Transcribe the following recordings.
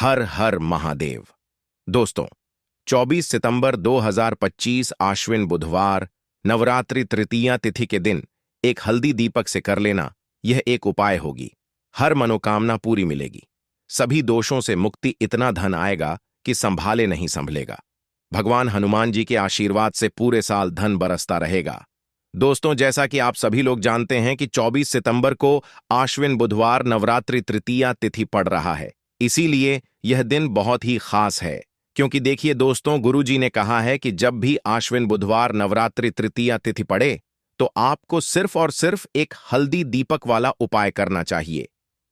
हर हर महादेव। दोस्तों, 24 सितंबर 2025 आश्विन बुधवार नवरात्रि तृतीया तिथि के दिन एक हल्दी दीपक से कर लेना, यह एक उपाय होगी। हर मनोकामना पूरी मिलेगी, सभी दोषों से मुक्ति, इतना धन आएगा कि संभाले नहीं संभलेगा। भगवान हनुमान जी के आशीर्वाद से पूरे साल धन बरसता रहेगा। दोस्तों, जैसा कि आप सभी लोग जानते हैं कि 24 सितंबर को आश्विन बुधवार नवरात्रि तृतीया तिथि पड़ रहा है, इसीलिए यह दिन बहुत ही खास है। क्योंकि देखिए दोस्तों, गुरु जी ने कहा है कि जब भी आश्विन बुधवार नवरात्रि तृतीया तिथि पड़े तो आपको सिर्फ और सिर्फ एक हल्दी दीपक वाला उपाय करना चाहिए।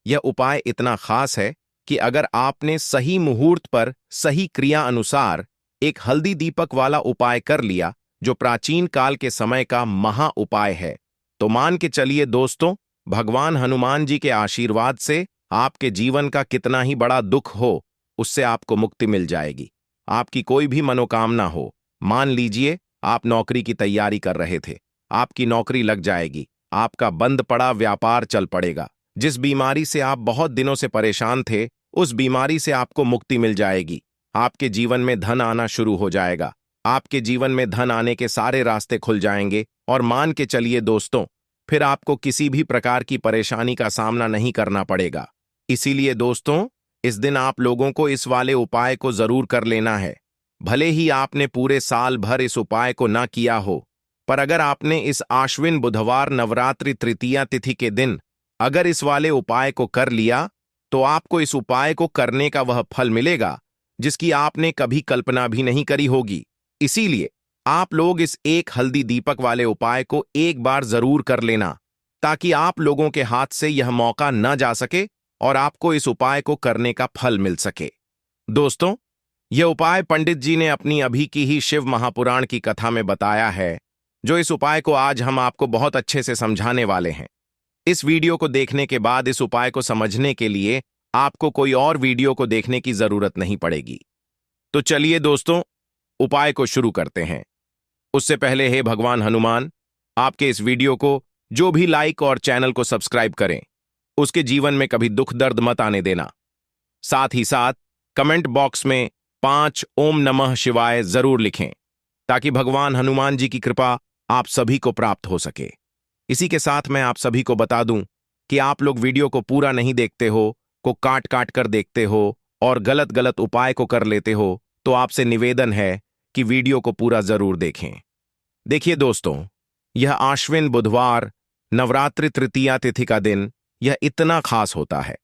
यह उपाय इतना खास है कि अगर आपने सही मुहूर्त पर सही क्रिया अनुसार एक हल्दी दीपक वाला उपाय कर लिया, जो प्राचीन काल के समय का महा उपाय है, तो मान के चलिए दोस्तों, भगवान हनुमान जी के आशीर्वाद से आपके जीवन का कितना ही बड़ा दुख हो, उससे आपको मुक्ति मिल जाएगी। आपकी कोई भी मनोकामना हो, मान लीजिए आप नौकरी की तैयारी कर रहे थे, आपकी नौकरी लग जाएगी, आपका बंद पड़ा व्यापार चल पड़ेगा, जिस बीमारी से आप बहुत दिनों से परेशान थे, उस बीमारी से आपको मुक्ति मिल जाएगी। आपके जीवन में धन आना शुरू हो जाएगा, आपके जीवन में धन आने के सारे रास्ते खुल जाएंगे और मान के चलिए दोस्तों, फिर आपको किसी भी प्रकार की परेशानी का सामना नहीं करना पड़ेगा। इसीलिए दोस्तों, इस दिन आप लोगों को इस वाले उपाय को जरूर कर लेना है। भले ही आपने पूरे साल भर इस उपाय को ना किया हो, पर अगर आपने इस आश्विन बुधवार नवरात्रि तृतीया तिथि के दिन अगर इस वाले उपाय को कर लिया, तो आपको इस उपाय को करने का वह फल मिलेगा जिसकी आपने कभी कल्पना भी नहीं करी होगी। इसीलिए आप लोग इस एक हल्दी दीपक वाले उपाय को एक बार जरूर कर लेना, ताकि आप लोगों के हाथ से यह मौका न जा सके और आपको इस उपाय को करने का फल मिल सके। दोस्तों, यह उपाय पंडित जी ने अपनी अभी की ही शिव महापुराण की कथा में बताया है, जो इस उपाय को आज हम आपको बहुत अच्छे से समझाने वाले हैं। इस वीडियो को देखने के बाद इस उपाय को समझने के लिए आपको कोई और वीडियो को देखने की जरूरत नहीं पड़ेगी। तो चलिए दोस्तों, उपाय को शुरू करते हैं। उससे पहले हे भगवान हनुमान, आपके इस वीडियो को जो भी लाइक और चैनल को सब्सक्राइब करें, उसके जीवन में कभी दुख दर्द मत आने देना। साथ ही साथ कमेंट बॉक्स में 5 ओम नमः शिवाय जरूर लिखें, ताकि भगवान हनुमान जी की कृपा आप सभी को प्राप्त हो सके। इसी के साथ मैं आप सभी को बता दूं कि आप लोग वीडियो को पूरा नहीं देखते हो, को काट काट कर देखते हो और गलत गलत उपाय को कर लेते हो, तो आपसे निवेदन है कि वीडियो को पूरा जरूर देखें। देखिए दोस्तों, यह आश्विन बुधवार नवरात्रि तृतीया तिथि का दिन यह इतना खास होता है,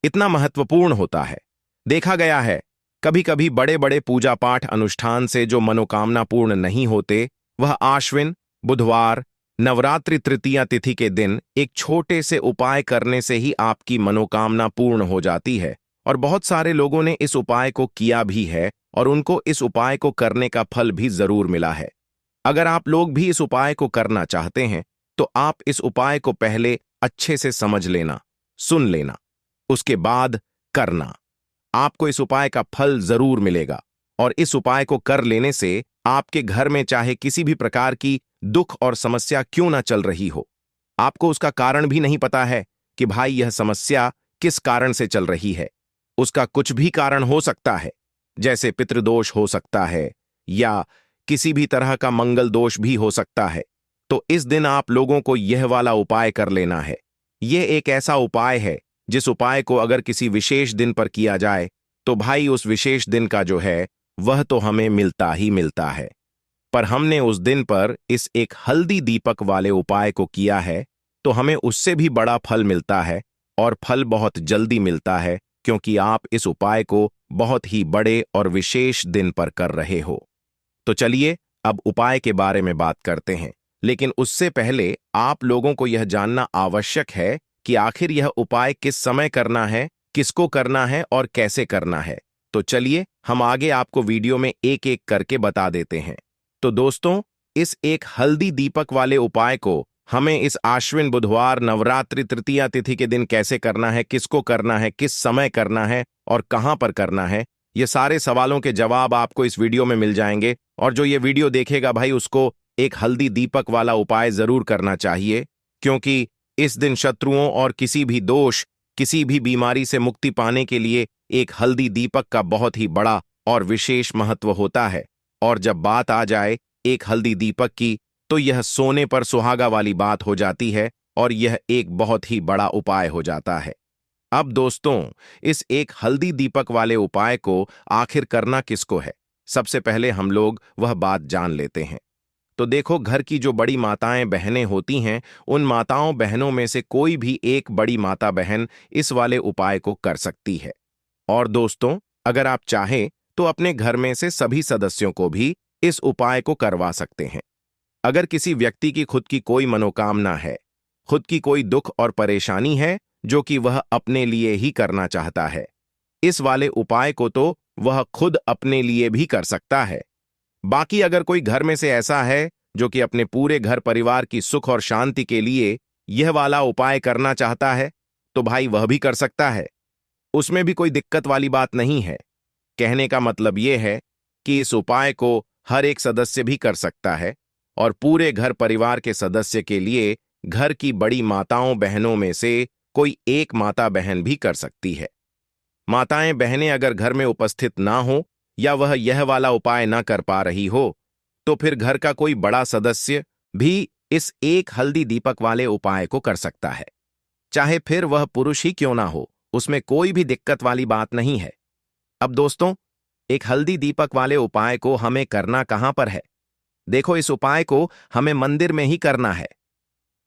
इतना महत्वपूर्ण होता है। देखा गया है कभी कभी बड़े बड़े पूजा पाठ अनुष्ठान से जो मनोकामना पूर्ण नहीं होते, वह आश्विन बुधवार नवरात्रि तृतीया तिथि के दिन एक छोटे से उपाय करने से ही आपकी मनोकामना पूर्ण हो जाती है। और बहुत सारे लोगों ने इस उपाय को किया भी है और उनको इस उपाय को करने का फल भी जरूर मिला है। अगर आप लोग भी इस उपाय को करना चाहते हैं, तो आप इस उपाय को पहले अच्छे से समझ लेना, सुन लेना, उसके बाद करना। आपको इस उपाय का फल जरूर मिलेगा और इस उपाय को कर लेने से आपके घर में चाहे किसी भी प्रकार की दुख और समस्या क्यों ना चल रही हो, आपको उसका कारण भी नहीं पता है कि भाई यह समस्या किस कारण से चल रही है। उसका कुछ भी कारण हो सकता है, जैसे पितृदोष हो सकता है या किसी भी तरह का मंगल दोष भी हो सकता है। तो इस दिन आप लोगों को यह वाला उपाय कर लेना है। यह एक ऐसा उपाय है जिस उपाय को अगर किसी विशेष दिन पर किया जाए, तो भाई उस विशेष दिन का जो है वह तो हमें मिलता ही मिलता है। पर हमने उस दिन पर इस एक हल्दी दीपक वाले उपाय को किया है, तो हमें उससे भी बड़ा फल मिलता है और फल बहुत जल्दी मिलता है, क्योंकि आप इस उपाय को बहुत ही बड़े और विशेष दिन पर कर रहे हो। तो चलिए अब उपाय के बारे में बात करते हैं, लेकिन उससे पहले आप लोगों को यह जानना आवश्यक है कि आखिर यह उपाय किस समय करना है, किसको करना है और कैसे करना है। तो चलिए हम आगे आपको वीडियो में एक एक करके बता देते हैं। तो दोस्तों, इस एक हल्दी दीपक वाले उपाय को हमें इस आश्विन बुधवार नवरात्रि तृतीया तिथि के दिन कैसे करना है, किसको करना है, किस समय करना है और कहां पर करना है, ये सारे सवालों के जवाब आपको इस वीडियो में मिल जाएंगे। और जो ये वीडियो देखेगा भाई, उसको एक हल्दी दीपक वाला उपाय जरूर करना चाहिए, क्योंकि इस दिन शत्रुओं और किसी भी दोष, किसी भी बीमारी से मुक्ति पाने के लिए एक हल्दी दीपक का बहुत ही बड़ा और विशेष महत्व होता है। और जब बात आ जाए एक हल्दी दीपक की, तो यह सोने पर सुहागा वाली बात हो जाती है और यह एक बहुत ही बड़ा उपाय हो जाता है। अब दोस्तों, इस एक हल्दी दीपक वाले उपाय को आखिर करना किसको है, सबसे पहले हम लोग वह बात जान लेते हैं। तो देखो, घर की जो बड़ी माताएं बहनें होती हैं, उन माताओं बहनों में से कोई भी एक बड़ी माता बहन इस वाले उपाय को कर सकती है। और दोस्तों, अगर आप चाहें तो अपने घर में से सभी सदस्यों को भी इस उपाय को करवा सकते हैं। अगर किसी व्यक्ति की खुद की कोई मनोकामना है, खुद की कोई दुख और परेशानी है जो कि वह अपने लिए ही करना चाहता है, इस वाले उपाय को तो वह खुद अपने लिए भी कर सकता है। बाकी अगर कोई घर में से ऐसा है जो कि अपने पूरे घर परिवार की सुख और शांति के लिए यह वाला उपाय करना चाहता है, तो भाई वह भी कर सकता है। उसमें भी कोई दिक्कत वाली बात नहीं है। कहने का मतलब यह है कि इस उपाय को हर एक सदस्य भी कर सकता है और पूरे घर परिवार के सदस्य के लिए घर की बड़ी माताओं बहनों में से कोई एक माता बहन भी कर सकती है। माताएं बहनें अगर घर में उपस्थित ना हो या वह यह वाला उपाय ना कर पा रही हो, तो फिर घर का कोई बड़ा सदस्य भी इस एक हल्दी दीपक वाले उपाय को कर सकता है। चाहे फिर वह पुरुष ही क्यों ना हो, उसमें कोई भी दिक्कत वाली बात नहीं है। अब दोस्तों, एक हल्दी दीपक वाले उपाय को हमें करना कहां पर है? देखो, इस उपाय को हमें मंदिर में ही करना है।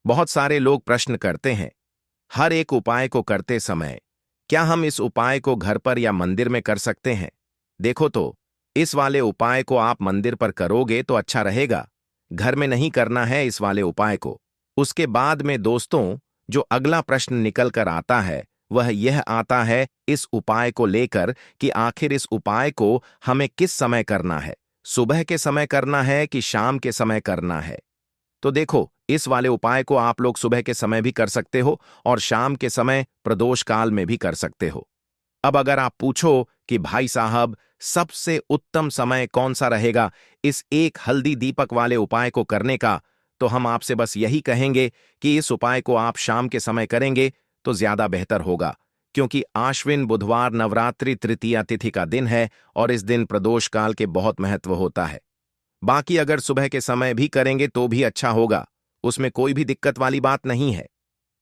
बहुत सारे लोग प्रश्न करते हैं, हर एक उपाय को करते समय क्या हम इस उपाय को घर पर या मंदिर में कर सकते हैं? देखो, तो इस वाले उपाय को आप मंदिर पर करोगे तो अच्छा रहेगा, घर में नहीं करना है इस वाले उपाय को। उसके बाद में दोस्तों, जो अगला प्रश्न निकल कर आता है वह यह आता है इस उपाय को लेकर कि आखिर इस उपाय को हमें किस समय करना है, सुबह के समय करना है कि शाम के समय करना है? तो देखो, इस वाले उपाय को आप लोग सुबह के समय भी कर सकते हो और शाम के समय प्रदोष काल में भी कर सकते हो। अब अगर आप पूछो कि भाई साहब, सबसे उत्तम समय कौन सा रहेगा इस एक हल्दी दीपक वाले उपाय को करने का, तो हम आपसे बस यही कहेंगे कि इस उपाय को आप शाम के समय करेंगे तो ज्यादा बेहतर होगा, क्योंकि आश्विन बुधवार नवरात्रि तृतीया तिथि का दिन है और इस दिन प्रदोष काल के बहुत महत्व होता है। बाकी अगर सुबह के समय भी करेंगे तो भी अच्छा होगा, उसमें कोई भी दिक्कत वाली बात नहीं है।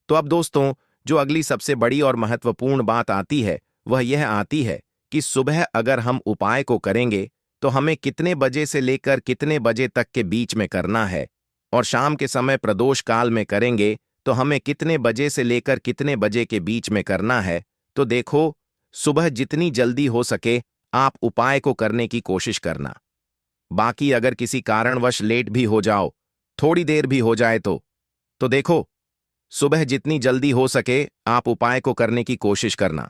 तो अब दोस्तों, जो अगली सबसे बड़ी और महत्वपूर्ण बात आती है वह यह आती है कि सुबह अगर हम उपाय को करेंगे तो हमें कितने बजे से लेकर कितने बजे तक के बीच में करना है, और शाम के समय प्रदोष काल में करेंगे तो हमें कितने बजे से लेकर कितने बजे के बीच में करना है। तो देखो, सुबह जितनी जल्दी हो सके आप उपाय को करने की कोशिश करना। बाकी अगर किसी कारणवश लेट भी हो जाओ, थोड़ी देर भी हो जाए तो देखो, सुबह जितनी जल्दी हो सके आप उपाय को करने की कोशिश करना।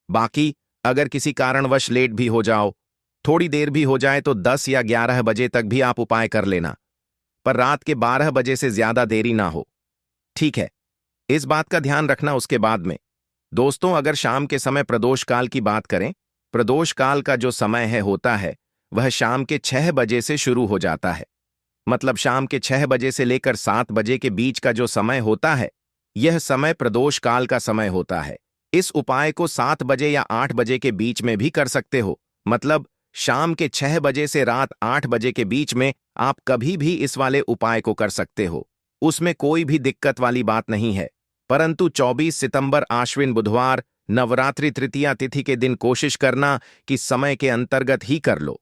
बाकी अगर किसी कारणवश लेट भी हो जाओ, थोड़ी देर भी हो जाए तो 10 या 11 बजे तक भी आप उपाय कर लेना, पर रात के 12 बजे से ज्यादा देरी ना हो, ठीक है? इस बात का ध्यान रखना। उसके बाद में दोस्तों, अगर शाम के समय प्रदोष काल की बात करें, प्रदोष काल का जो समय होता है वह शाम के 6 बजे से शुरू हो जाता है। मतलब शाम के 6 बजे से लेकर 7 बजे के बीच का जो समय होता है, यह समय प्रदोष काल का समय होता है। इस उपाय को 7 बजे या 8 बजे के बीच में भी कर सकते हो। मतलब शाम के 6 बजे से रात 8 बजे के बीच में आप कभी भी इस वाले उपाय को कर सकते हो, उसमें कोई भी दिक्कत वाली बात नहीं है। परंतु 24 सितंबर आश्विन बुधवार नवरात्रि तृतीया तिथि के दिन कोशिश करना कि समय के अंतर्गत ही कर लो।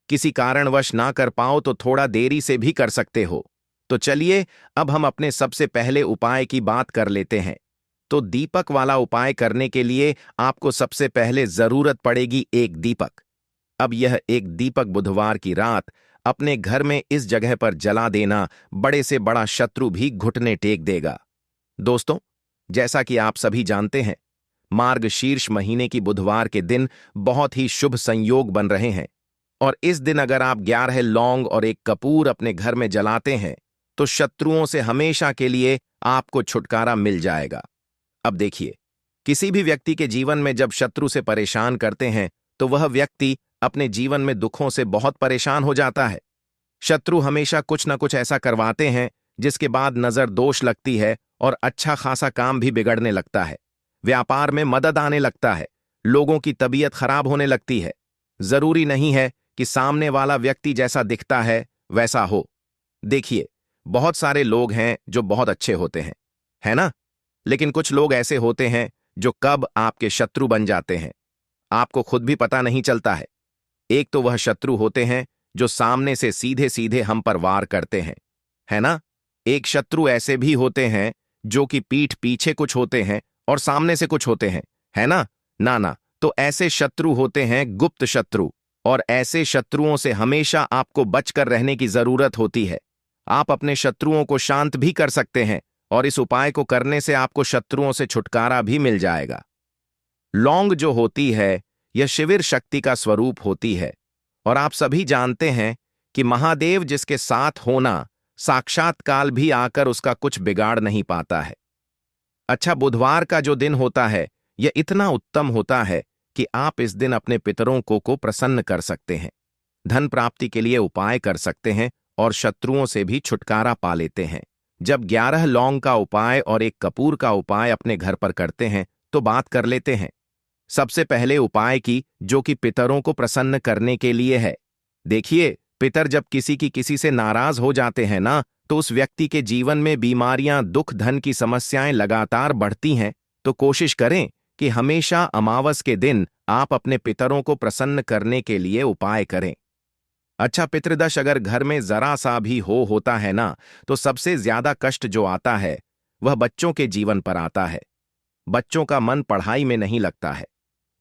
किसी कारणवश ना कर पाओ तो थोड़ा देरी से भी कर सकते हो। तो चलिए, अब हम अपने सबसे पहले उपाय की बात कर लेते हैं। तो दीपक वाला उपाय करने के लिए आपको सबसे पहले जरूरत पड़ेगी एक दीपक। अब यह एक दीपक बुधवार की रात अपने घर में इस जगह पर जला देना, बड़े से बड़ा शत्रु भी घुटने टेक देगा। दोस्तों, जैसा कि आप सभी जानते हैं, मार्गशीर्ष महीने की बुधवार के दिन बहुत ही शुभ संयोग बन रहे हैं, और इस दिन अगर आप 11 लौंग और एक कपूर अपने घर में जलाते हैं तो शत्रुओं से हमेशा के लिए आपको छुटकारा मिल जाएगा। अब देखिए, किसी भी व्यक्ति के जीवन में जब शत्रु से परेशान करते हैं तो वह व्यक्ति अपने जीवन में दुखों से बहुत परेशान हो जाता है। शत्रु हमेशा कुछ न कुछ ऐसा करवाते हैं जिसके बाद नजर दोष लगती है और अच्छा खासा काम भी बिगड़ने लगता है, व्यापार में मदद आने लगता है, लोगों की तबीयत खराब होने लगती है। जरूरी नहीं है कि सामने वाला व्यक्ति जैसा दिखता है वैसा हो। देखिए, बहुत सारे लोग हैं जो बहुत अच्छे होते हैं, है ना? लेकिन कुछ लोग ऐसे होते हैं जो कब आपके शत्रु बन जाते हैं, आपको खुद भी पता नहीं चलता है। एक तो वह शत्रु होते हैं जो सामने से सीधे सीधे हम पर वार करते हैं, है ना? एक शत्रु ऐसे भी होते हैं जो कि पीठ पीछे कुछ होते हैं और सामने से कुछ होते हैं, है ना? ना ना, तो ऐसे शत्रु होते हैं गुप्त शत्रु, और ऐसे शत्रुओं से हमेशा आपको बचकर रहने की जरूरत होती है। आप अपने शत्रुओं को शांत भी कर सकते हैं, और इस उपाय को करने से आपको शत्रुओं से छुटकारा भी मिल जाएगा। लौंग जो होती है, यह शिविर शक्ति का स्वरूप होती है, और आप सभी जानते हैं कि महादेव जिसके साथ होना, साक्षात काल भी आकर उसका कुछ बिगाड़ नहीं पाता है। अच्छा, बुधवार का जो दिन होता है, यह इतना उत्तम होता है कि आप इस दिन अपने पितरों को प्रसन्न कर सकते हैं, धन प्राप्ति के लिए उपाय कर सकते हैं और शत्रुओं से भी छुटकारा पा लेते हैं। जब 11 लौंग का उपाय और एक कपूर का उपाय अपने घर पर करते हैं, तो बात कर लेते हैं सबसे पहले उपाय की, जो कि पितरों को प्रसन्न करने के लिए है। देखिए, पितर जब किसी से नाराज हो जाते हैं ना, तो उस व्यक्ति के जीवन में बीमारियां, दुख, धन की समस्याएं लगातार बढ़ती हैं। तो कोशिश करें कि हमेशा अमावस के दिन आप अपने पितरों को प्रसन्न करने के लिए उपाय करें। अच्छा, पितृदोष अगर घर में जरा सा भी होता है ना, तो सबसे ज्यादा कष्ट जो आता है वह बच्चों के जीवन पर आता है। बच्चों का मन पढ़ाई में नहीं लगता है,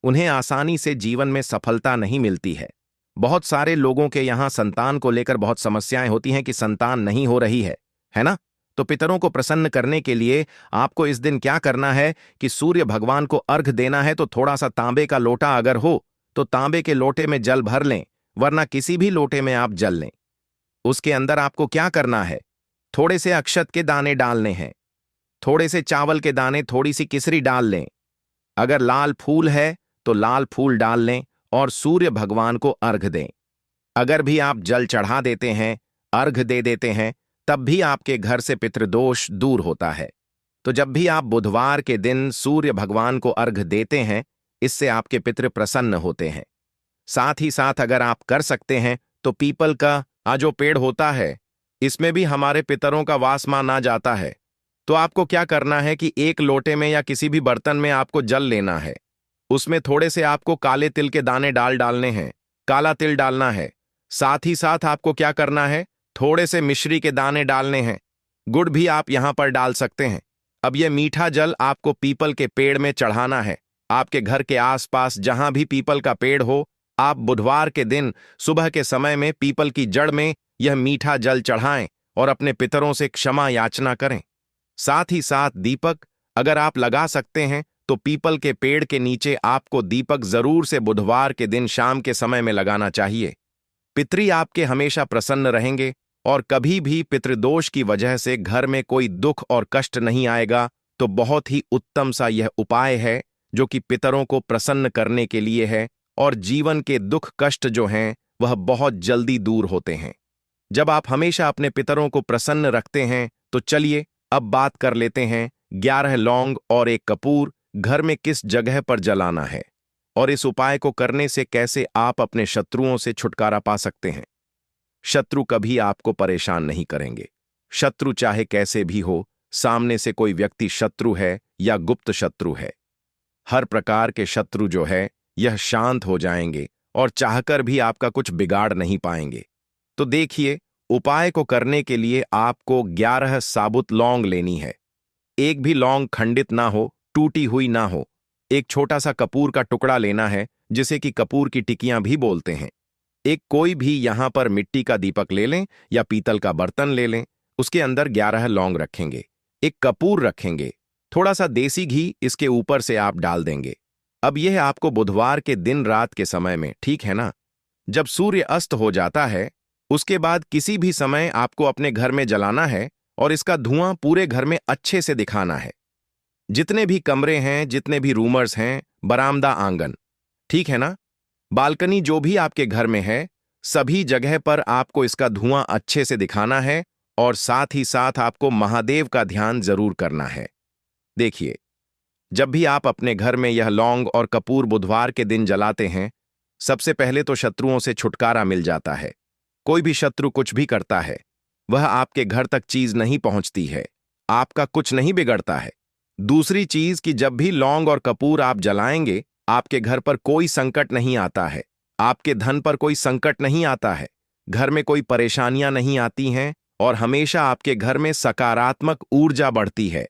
उन्हें आसानी से जीवन में सफलता नहीं मिलती है। बहुत सारे लोगों के यहाँ संतान को लेकर बहुत समस्याएं होती हैं कि संतान नहीं हो रही है ना? तो पितरों को प्रसन्न करने के लिए आपको इस दिन क्या करना है कि सूर्य भगवान को अर्घ देना है। तो थोड़ा सा तांबे का लोटा अगर हो तो तांबे के लोटे में जल भर लें, वरना किसी भी लोटे में आप जल लें। उसके अंदर आपको क्या करना है, थोड़े से अक्षत के दाने डालने हैं, थोड़े से चावल के दाने, थोड़ी सी किसरी डाल लें। अगर लाल फूल है तो लाल फूल डाल लें और सूर्य भगवान को अर्घ दें। अगर भी आप जल चढ़ा देते हैं, अर्घ दे देते हैं, तब भी आपके घर से पितृदोष दूर होता है। तो जब भी आप बुधवार के दिन सूर्य भगवान को अर्घ देते हैं, इससे आपके पितृ प्रसन्न होते हैं। साथ ही साथ अगर आप कर सकते हैं तो पीपल का जो पेड़ होता है, इसमें भी हमारे पितरों का वास माना जाता है। तो आपको क्या करना है कि एक लोटे में या किसी भी बर्तन में आपको जल लेना है, उसमें थोड़े से आपको काले तिल के दाने डालने हैं, काला तिल डालना है। साथ ही साथ आपको क्या करना है, थोड़े से मिश्री के दाने डालने हैं, गुड़ भी आप यहां पर डाल सकते हैं। अब यह मीठा जल आपको पीपल के पेड़ में चढ़ाना है। आपके घर के आसपास जहां भी पीपल का पेड़ हो, आप बुधवार के दिन सुबह के समय में पीपल की जड़ में यह मीठा जल चढ़ाएं और अपने पितरों से क्षमा याचना करें। साथ ही साथ दीपक अगर आप लगा सकते हैं तो पीपल के पेड़ के नीचे आपको दीपक जरूर से बुधवार के दिन शाम के समय में लगाना चाहिए। पितृ आपके हमेशा प्रसन्न रहेंगे और कभी भी पितृदोष की वजह से घर में कोई दुख और कष्ट नहीं आएगा। तो बहुत ही उत्तम सा यह उपाय है जो कि पितरों को प्रसन्न करने के लिए है, और जीवन के दुख कष्ट जो हैं वह बहुत जल्दी दूर होते हैं जब आप हमेशा अपने पितरों को प्रसन्न रखते हैं। तो चलिए अब बात कर लेते हैं 11 लौंग और एक कपूर घर में किस जगह पर जलाना है, और इस उपाय को करने से कैसे आप अपने शत्रुओं से छुटकारा पा सकते हैं। शत्रु कभी आपको परेशान नहीं करेंगे। शत्रु चाहे कैसे भी हो, सामने से कोई व्यक्ति शत्रु है या गुप्त शत्रु है, हर प्रकार के शत्रु जो है यह शांत हो जाएंगे और चाहकर भी आपका कुछ बिगाड़ नहीं पाएंगे। तो देखिए, उपाय को करने के लिए आपको 11 साबुत लौंग लेनी है। एक भी लौंग खंडित ना हो, टूटी हुई ना हो। एक छोटा सा कपूर का टुकड़ा लेना है, जिसे कि कपूर की टिकियां भी बोलते हैं। एक कोई भी यहां पर मिट्टी का दीपक ले लें या पीतल का बर्तन ले लें, उसके अंदर 11 लौंग रखेंगे, एक कपूर रखेंगे, थोड़ा सा देसी घी इसके ऊपर से आप डाल देंगे। अब यह आपको बुधवार के दिन रात के समय में, ठीक है ना, जब सूर्य अस्त हो जाता है, उसके बाद किसी भी समय आपको अपने घर में जलाना है और इसका धुआं पूरे घर में अच्छे से दिखाना है। जितने भी कमरे हैं, जितने भी रूमर्स हैं, बरामदा, आंगन, ठीक है ना, बालकनी जो भी आपके घर में है, सभी जगह पर आपको इसका धुआं अच्छे से दिखाना है, और साथ ही साथ आपको महादेव का ध्यान जरूर करना है। देखिए, जब भी आप अपने घर में यह लौंग और कपूर बुधवार के दिन जलाते हैं, सबसे पहले तो शत्रुओं से छुटकारा मिल जाता है। कोई भी शत्रु कुछ भी करता है, वह आपके घर तक चीज नहीं पहुंचती है, आपका कुछ नहीं बिगड़ता है। दूसरी चीज कि जब भी लौंग और कपूर आप जलाएंगे, आपके घर पर कोई संकट नहीं आता है, आपके धन पर कोई संकट नहीं आता है, घर में कोई परेशानियां नहीं आती हैं और हमेशा आपके घर में सकारात्मक ऊर्जा बढ़ती है,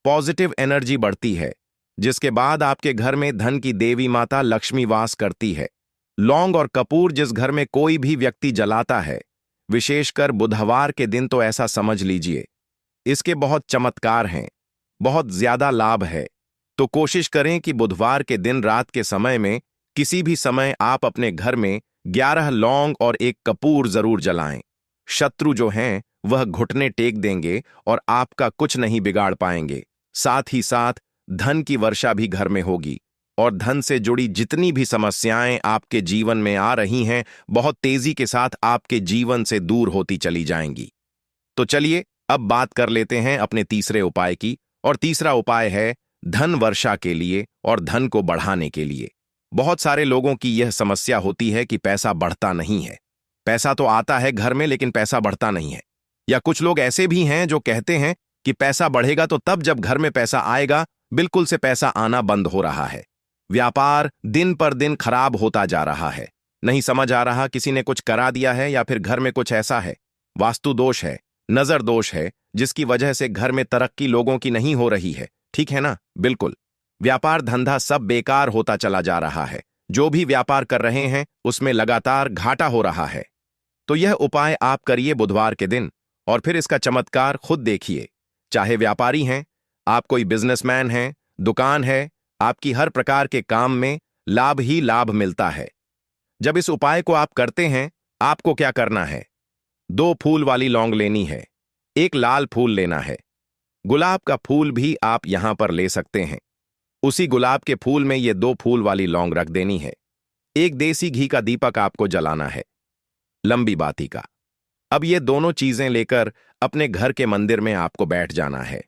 पॉजिटिव एनर्जी बढ़ती है, जिसके बाद आपके घर में धन की देवी माता लक्ष्मी वास करती है। लौंग और कपूर जिस घर में कोई भी व्यक्ति जलाता है, विशेषकर बुधवार के दिन, तो ऐसा समझ लीजिए इसके बहुत चमत्कार हैं, बहुत ज्यादा लाभ है। तो कोशिश करें कि बुधवार के दिन रात के समय में किसी भी समय आप अपने घर में 11 लौंग और 1 कपूर जरूर जलाएं। शत्रु जो हैं वह घुटने टेक देंगे और आपका कुछ नहीं बिगाड़ पाएंगे। साथ ही साथ धन की वर्षा भी घर में होगी और धन से जुड़ी जितनी भी समस्याएं आपके जीवन में आ रही हैं, बहुत तेजी के साथ आपके जीवन से दूर होती चली जाएंगी। तो चलिए अब बात कर लेते हैं अपने तीसरे उपाय की। और तीसरा उपाय है धन वर्षा के लिए और धन को बढ़ाने के लिए। बहुत सारे लोगों की यह समस्या होती है कि पैसा बढ़ता नहीं है। पैसा तो आता है घर में, लेकिन पैसा बढ़ता नहीं है। या कुछ लोग ऐसे भी हैं जो कहते हैं कि पैसा बढ़ेगा तो तब जब घर में पैसा आएगा। बिल्कुल से पैसा आना बंद हो रहा है। व्यापार दिन पर दिन खराब होता जा रहा है। नहीं समझ आ रहा, किसी ने कुछ करा दिया है या फिर घर में कुछ ऐसा है, वास्तु दोष है, नजर दोष है, जिसकी वजह से घर में तरक्की लोगों की नहीं हो रही है। ठीक है ना? बिल्कुल। व्यापार धंधा सब बेकार होता चला जा रहा है। जो भी व्यापार कर रहे हैं उसमें लगातार घाटा हो रहा है। तो यह उपाय आप करिए बुधवार के दिन और फिर इसका चमत्कार खुद देखिए। चाहे व्यापारी हैं, आप कोई बिजनेसमैन हैं, दुकान है, आपकी हर प्रकार के काम में लाभ ही लाभ मिलता है। जब इस उपाय को आप करते हैं, आपको क्या करना है? 2 फूल वाली लौंग लेनी है, 1 लाल फूल लेना है। गुलाब का फूल भी आप यहां पर ले सकते हैं। उसी गुलाब के फूल में ये 2 फूल वाली लौंग रख देनी है। 1 देसी घी का दीपक आपको जलाना है, लंबी बाती का। अब ये दोनों चीजें लेकर अपने घर के मंदिर में आपको बैठ जाना है।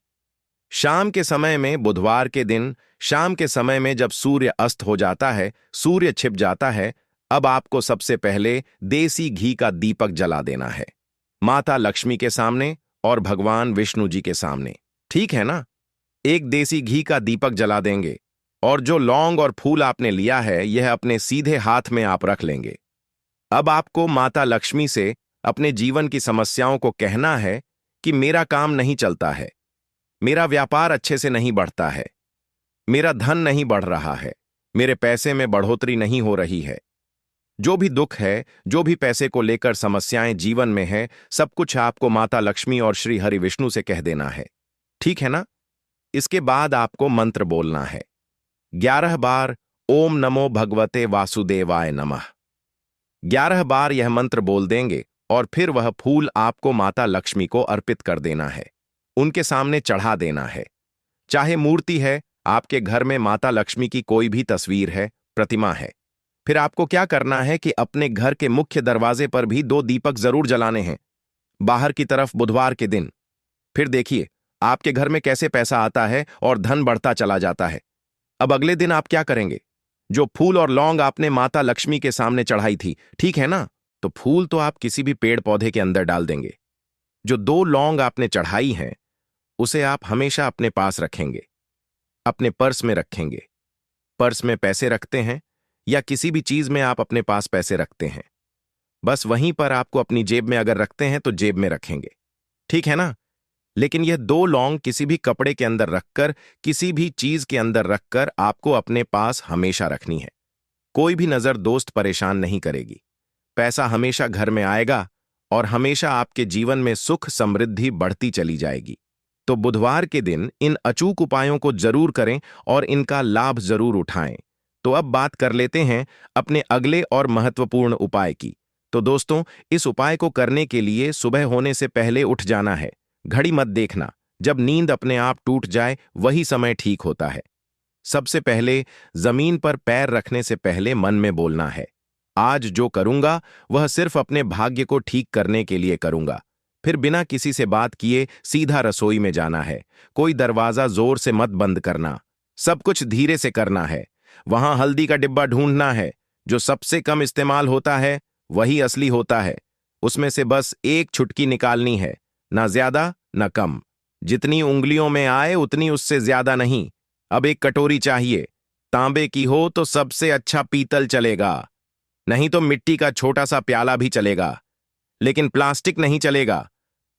शाम के समय में, बुधवार के दिन शाम के समय में जब सूर्य अस्त हो जाता है, सूर्य छिप जाता है, अब आपको सबसे पहले देसी घी का दीपक जला देना है, माता लक्ष्मी के सामने और भगवान विष्णु जी के सामने। ठीक है ना? 1 देसी घी का दीपक जला देंगे और जो लौंग और फूल आपने लिया है यह अपने सीधे हाथ में आप रख लेंगे। अब आपको माता लक्ष्मी से अपने जीवन की समस्याओं को कहना है कि मेरा काम नहीं चलता है, मेरा व्यापार अच्छे से नहीं बढ़ता है, मेरा धन नहीं बढ़ रहा है, मेरे पैसे में बढ़ोतरी नहीं हो रही है। जो भी दुख है, जो भी पैसे को लेकर समस्याएं जीवन में है, सब कुछ आपको माता लक्ष्मी और श्री हरि विष्णु से कह देना है। ठीक है ना? इसके बाद आपको मंत्र बोलना है 11 बार, ओम नमो भगवते वासुदेवाय नमः। 11 बार यह मंत्र बोल देंगे और फिर वह फूल आपको माता लक्ष्मी को अर्पित कर देना है, उनके सामने चढ़ा देना है। चाहे मूर्ति है, आपके घर में माता लक्ष्मी की कोई भी तस्वीर है, प्रतिमा है, फिर आपको क्या करना है कि अपने घर के मुख्य दरवाजे पर भी 2 दीपक जरूर जलाने हैं, बाहर की तरफ बुधवार के दिन। फिर देखिए आपके घर में कैसे पैसा आता है और धन बढ़ता चला जाता है। अब अगले दिन आप क्या करेंगे? जो फूल और लौंग आपने माता लक्ष्मी के सामने चढ़ाई थी, ठीक है ना, तो फूल तो आप किसी भी पेड़ पौधे के अंदर डाल देंगे। जो 2 लौंग आपने चढ़ाई हैं उसे आप हमेशा अपने पास रखेंगे, अपने पर्स में रखेंगे। पर्स में पैसे रखते हैं या किसी भी चीज में आप अपने पास पैसे रखते हैं, बस वहीं पर आपको अपनी जेब में अगर रखते हैं तो जेब में रखेंगे। ठीक है ना? लेकिन यह 2 लौंग किसी भी कपड़े के अंदर रखकर, किसी भी चीज के अंदर रखकर आपको अपने पास हमेशा रखनी है। कोई भी नजर दोस्त परेशान नहीं करेगी। पैसा हमेशा घर में आएगा और हमेशा आपके जीवन में सुख समृद्धि बढ़ती चली जाएगी। तो बुधवार के दिन इन अचूक उपायों को जरूर करें और इनका लाभ जरूर उठाएं। तो अब बात कर लेते हैं अपने अगले और महत्वपूर्ण उपाय की। तो दोस्तों, इस उपाय को करने के लिए सुबह होने से पहले उठ जाना है। घड़ी मत देखना, जब नींद अपने आप टूट जाए वही समय ठीक होता है। सबसे पहले जमीन पर पैर रखने से पहले मन में बोलना है, आज जो करूंगा वह सिर्फ अपने भाग्य को ठीक करने के लिए करूंगा। फिर बिना किसी से बात किए सीधा रसोई में जाना है। कोई दरवाजा जोर से मत बंद करना, सब कुछ धीरे से करना है। वहां हल्दी का डिब्बा ढूंढना है, जो सबसे कम इस्तेमाल होता है वही असली होता है। उसमें से बस एक चुटकी निकालनी है, ना ज्यादा ना कम। जितनी उंगलियों में आए उतनी, उससे ज्यादा नहीं। अब एक कटोरी चाहिए। तांबे की हो तो सबसे अच्छा, पीतल चलेगा, नहीं तो मिट्टी का छोटा सा प्याला भी चलेगा, लेकिन प्लास्टिक नहीं चलेगा।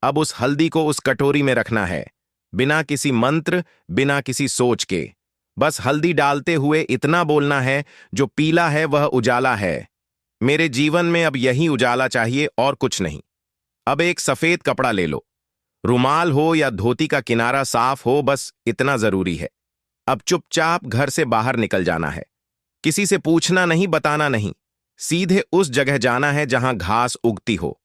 अब उस हल्दी को उस कटोरी में रखना है, बिना किसी मंत्र, बिना किसी सोच के। बस हल्दी डालते हुए इतना बोलना है, जो पीला है वह उजाला है। मेरे जीवन में अब यही उजाला चाहिए और कुछ नहीं। अब एक सफेद कपड़ा ले लो, रुमाल हो या धोती का किनारा साफ हो, बस इतना जरूरी है। अब चुपचाप घर से बाहर निकल जाना है। किसी से पूछना नहीं, बताना नहीं। सीधे उस जगह जाना है जहां घास उगती हो।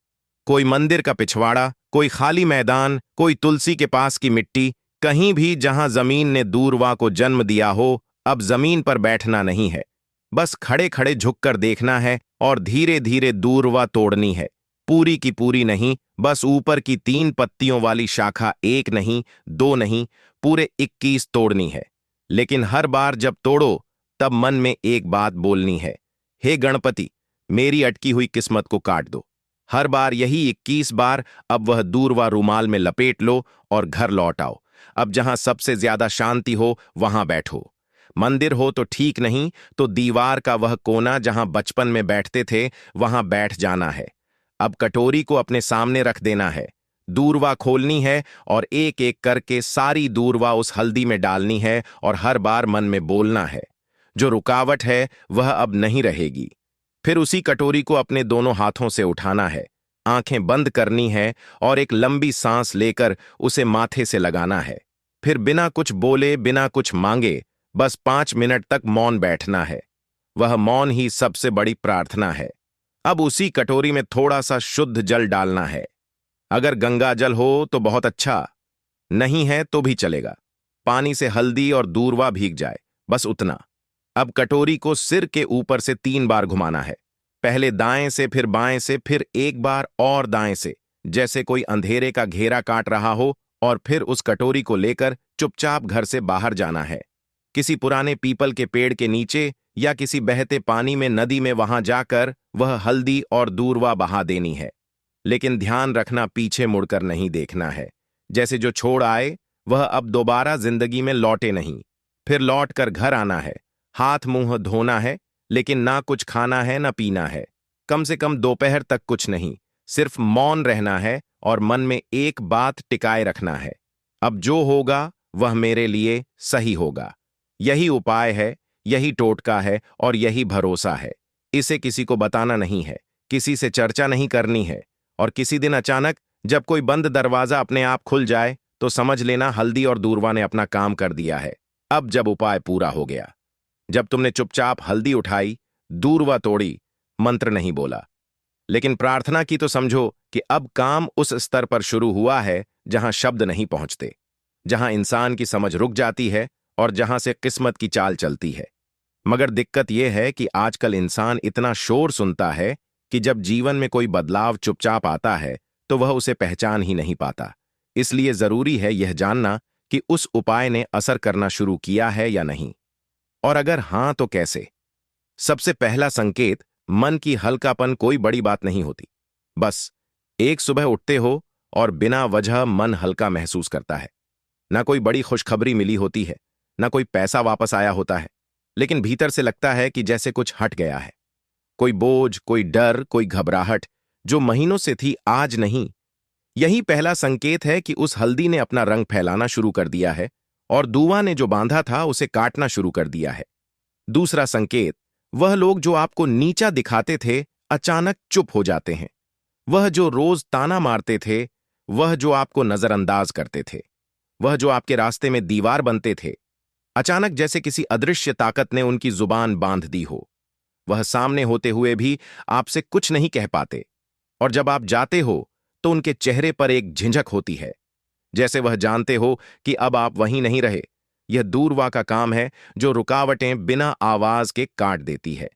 कोई मंदिर का पिछवाड़ा, कोई खाली मैदान, कोई तुलसी के पास की मिट्टी, कहीं भी जहां जमीन ने दूरवा को जन्म दिया हो। अब जमीन पर बैठना नहीं है, बस खड़े खड़े झुककर देखना है और धीरे धीरे दूरवा तोड़नी है। पूरी की पूरी नहीं, बस ऊपर की 3 पत्तियों वाली शाखा, एक नहीं, 2 नहीं, पूरे 21 तोड़नी है। लेकिन हर बार जब तोड़ो तब मन में एक बात बोलनी है, हे गणपति, मेरी अटकी हुई किस्मत को काट दो। हर बार यही 21 बार। अब वह दूरवा रूमाल में लपेट लो और घर लौट आओ। अब जहां सबसे ज्यादा शांति हो वहां बैठो। मंदिर हो तो ठीक, नहीं तो दीवार का वह कोना जहां बचपन में बैठते थे, वहां बैठ जाना है। अब कटोरी को अपने सामने रख देना है, दूरवा खोलनी है और एक एक करके सारी दूरवा उस हल्दी में डालनी है और हर बार मन में बोलना है, जो रुकावट है वह अब नहीं रहेगी। फिर उसी कटोरी को अपने दोनों हाथों से उठाना है, आंखें बंद करनी है और एक लंबी सांस लेकर उसे माथे से लगाना है। फिर बिना कुछ बोले, बिना कुछ मांगे, बस 5 मिनट तक मौन बैठना है। वह मौन ही सबसे बड़ी प्रार्थना है। अब उसी कटोरी में थोड़ा सा शुद्ध जल डालना है। अगर गंगा जल हो तो बहुत अच्छा, नहीं है तो भी चलेगा। पानी से हल्दी और दूरवा भीग जाए, बस उतना। अब कटोरी को सिर के ऊपर से 3 बार घुमाना है, पहले दाएं से, फिर बाएं से, फिर एक बार और दाएं से, जैसे कोई अंधेरे का घेरा काट रहा हो। और फिर उस कटोरी को लेकर चुपचाप घर से बाहर जाना है, किसी पुराने पीपल के पेड़ के नीचे या किसी बहते पानी में, नदी में, वहां जाकर वह हल्दी और दूरवा बहा देनी है। लेकिन ध्यान रखना, पीछे मुड़कर नहीं देखना है। जैसे जो छोड़ आए वह अब दोबारा जिंदगी में लौटे नहीं। फिर लौट कर घर आना है, हाथ मुंह धोना है, लेकिन ना कुछ खाना है ना पीना है। कम से कम दोपहर तक कुछ नहीं, सिर्फ मौन रहना है और मन में एक बात टिकाए रखना है, अब जो होगा वह मेरे लिए सही होगा। यही उपाय है, यही टोटका है और यही भरोसा है। इसे किसी को बताना नहीं है, किसी से चर्चा नहीं करनी है। और किसी दिन अचानक जब कोई बंद दरवाजा अपने आप खुल जाए तो समझ लेना हल्दी और दूरवा ने अपना काम कर दिया है। अब जब उपाय पूरा हो गया, जब तुमने चुपचाप हल्दी उठाई, दूरवा तोड़ी, मंत्र नहीं बोला, लेकिन प्रार्थना की, तो समझो कि अब काम उस स्तर पर शुरू हुआ है जहां शब्द नहीं पहुंचते, जहां इंसान की समझ रुक जाती है और जहां से किस्मत की चाल चलती है। मगर दिक्कत यह है कि आजकल इंसान इतना शोर सुनता है कि जब जीवन में कोई बदलाव चुपचाप आता है तो वह उसे पहचान ही नहीं पाता। इसलिए जरूरी है यह जानना कि उस उपाय ने असर करना शुरू किया है या नहीं, और अगर हां तो कैसे। सबसे पहला संकेत, मन की हल्कापन। कोई बड़ी बात नहीं होती, बस एक सुबह उठते हो और बिना वजह मन हल्का महसूस करता है। ना कोई बड़ी खुशखबरी मिली होती है, ना कोई पैसा वापस आया होता है, लेकिन भीतर से लगता है कि जैसे कुछ हट गया है। कोई बोझ, कोई डर, कोई घबराहट जो महीनों से थी, आज नहीं। यही पहला संकेत है कि उस हल्दी ने अपना रंग फैलाना शुरू कर दिया है और दूवा ने जो बांधा था उसे काटना शुरू कर दिया है। दूसरा संकेत, वह लोग जो आपको नीचा दिखाते थे अचानक चुप हो जाते हैं। वह जो रोज ताना मारते थे, वह जो आपको नजरअंदाज करते थे, वह जो आपके रास्ते में दीवार बनते थे, अचानक जैसे किसी अदृश्य ताकत ने उनकी जुबान बांध दी हो। वह सामने होते हुए भी आपसे कुछ नहीं कह पाते, और जब आप जाते हो तो उनके चेहरे पर एक झिझक होती है, जैसे वह जानते हो कि अब आप वहीं नहीं रहे। यह दूरवा का काम है, जो रुकावटें बिना आवाज के काट देती है।